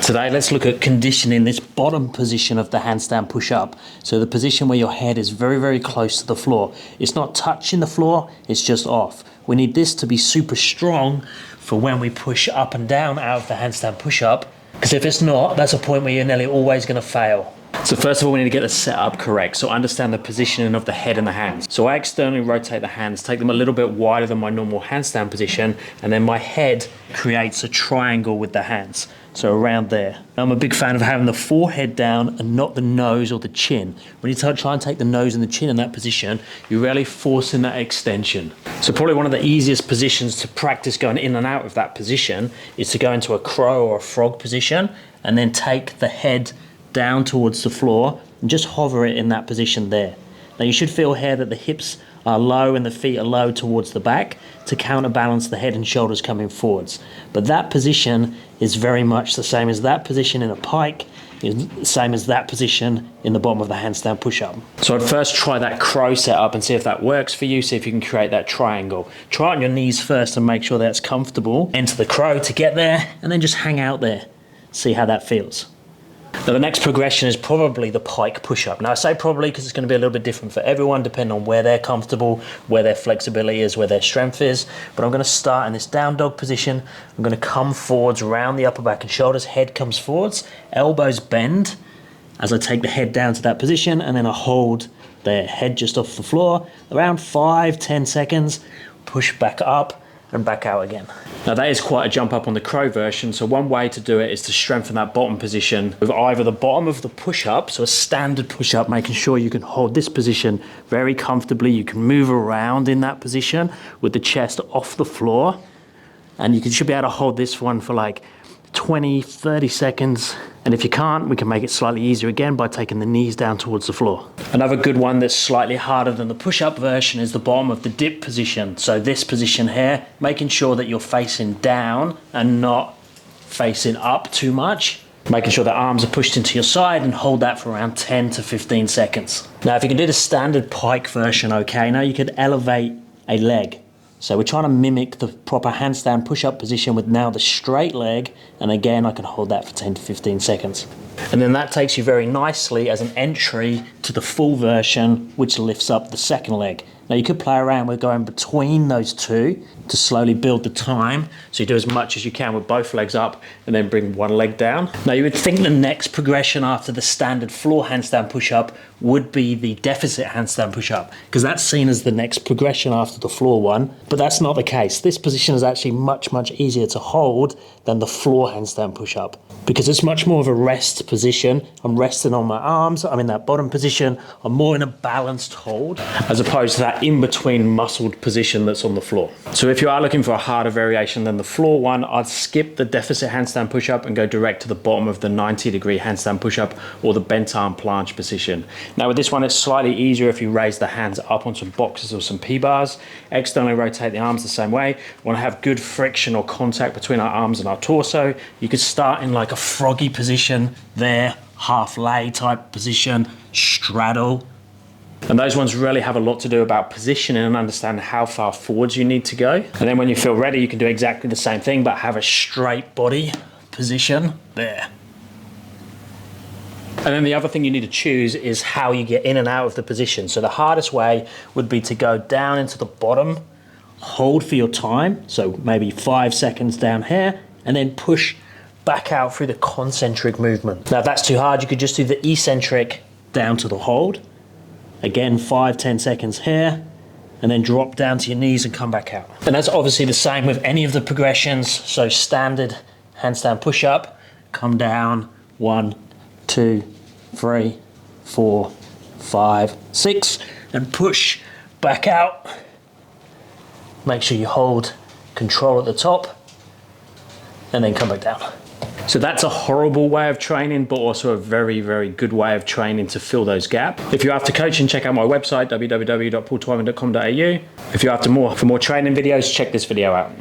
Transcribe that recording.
Today, let's look at conditioning this bottom position of the handstand push-up. So the position where your head is very, very close to the floor. It's not touching the floor, it's just off. We need this to be super strong for when we push up and down out of the handstand push-up, because if it's not, that's a point where you're nearly always going to fail. So first of all, we need to get the setup correct. So understand the positioning of the head and the hands. So I externally rotate the hands, take them a little bit wider than my normal handstand position, and then my head creates a triangle with the hands. So around there. Now, I'm a big fan of having the forehead down and not the nose or the chin. When you try and take the nose and the chin in that position, you're really forcing that extension. So probably one of the easiest positions to practice going in and out of that position is to go into a crow or a frog position and then take the head down towards the floor and just hover it in that position there. Now you should feel here that the hips are low and the feet are low towards the back to counterbalance the head and shoulders coming forwards. But that position is very much the same as that position in a pike, is the same as that position in the bottom of the handstand push-up. So I'd first try that crow setup and see if that works for you, see if you can create that triangle. Try it on your knees first and make sure that's comfortable. Enter the crow to get there and then just hang out there. See how that feels. Now the next progression is probably the pike push-up. Now I say probably because it's going to be a little bit different for everyone depending on where they're comfortable, where their flexibility is, where their strength is. But I'm going to start in this down dog position. I'm going to come forwards around the upper back and shoulders, head comes forwards, elbows bend as I take the head down to that position, and then I hold the head just off the floor, around 5-10 seconds, push back up and back out again. Now that is quite a jump up on the crow version, so one way to do it is to strengthen that bottom position with either the bottom of the push-up, so a standard push-up, making sure you can hold this position very comfortably. You can move around in that position with the chest off the floor, and you should be able to hold this one for like 20-30 seconds. And if you can't, we can make it slightly easier again by taking the knees down towards the floor. Another good one that's slightly harder than the push-up version is the bottom of the dip position. So this position here, making sure that you're facing down and not facing up too much. Making sure the arms are pushed into your side and hold that for around 10 to 15 seconds. Now, if you can do the standard pike version, okay, now you could elevate a leg. So we're trying to mimic the proper handstand push-up position with now the straight leg, and again I can hold that for 10 to 15 seconds. And then that takes you very nicely as an entry to the full version, which lifts up the second leg. Now you could play around with going between those two to slowly build the time, so you do as much as you can with both legs up and then bring one leg down. Now you would think the next progression after the standard floor handstand push-up would be the deficit handstand push-up, because that's seen as the next progression after the floor one, but that's not the case. This position is actually much, much easier to hold than the floor handstand push-up, because it's much more of a rest position. I'm resting on my arms, I'm in that bottom position, I'm more in a balanced hold, as opposed to that in-between muscled position that's on the floor. So if you are looking for a harder variation than the floor one, I'd skip the deficit handstand push-up and go direct to the bottom of the 90-degree handstand push-up or the bent arm planche position. Now with this one, it's slightly easier if you raise the hands up on some boxes or some P-bars. Externally rotate the arms the same way. We want to have good friction or contact between our arms and our torso. You could start in like a froggy position there, half lay type position, straddle. And those ones really have a lot to do about positioning and understand how far forwards you need to go. And then when you feel ready, you can do exactly the same thing, but have a straight body position there. And then the other thing you need to choose is how you get in and out of the position. So the hardest way would be to go down into the bottom, hold for your time, so maybe 5 seconds down here, and then push back out through the concentric movement. Now if that's too hard, you could just do the eccentric down to the hold. Again, 5-10 seconds here, and then drop down to your knees and come back out. And that's obviously the same with any of the progressions. So standard handstand push-up, come down, 1, 2, 3, 4, 5, 6, and push back out. Make sure you hold control at the top, and then come back down. So that's a horrible way of training, but also a very, very good way of training to fill those gaps. If you're after coaching, check out my website, www.paultwyman.com.au. If you're after more training videos, check this video out.